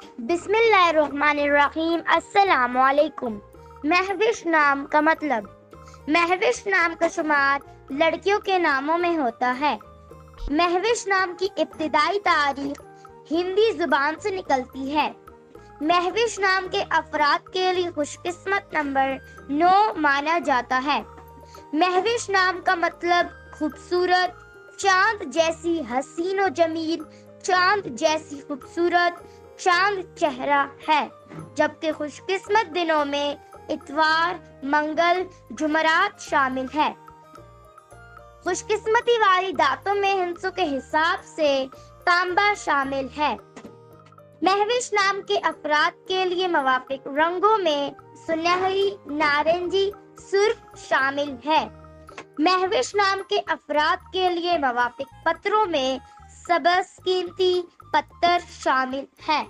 بسم اللہ الرحمن الرحیم۔ السلام علیکم۔ مہوش نام کا مطلب۔ مہوش نام کا شمار لڑکیوں کے ناموں میں ہوتا ہے۔ مہوش نام کی ابتدائی تاریخ ہندی زبان سے نکلتی ہے۔ مہوش نام کے افراد کے لیے خوش قسمت نمبر 9 مانا جاتا ہے۔ مہوش نام کا مطلب خوبصورت، چاند جیسی حسین و جمیل، چاند جیسی خوبصورت، چاند چہرہ ہے، جبکہ خوش قسمت دنوں میں اتوار، منگل، جمعرات شامل ہے۔ خوش قسمتی والی دانتوں میں ہندسوں کے حساب سے تانبا شامل ہے۔ مہوش نام کے افراد کے لیے موافق رنگوں میں سنہری، نارنجی، سرخ شامل ہے۔ مہوش نام کے افراد کے لیے موافق پتھروں میں سبز قیمتی پتھر شامل ہے۔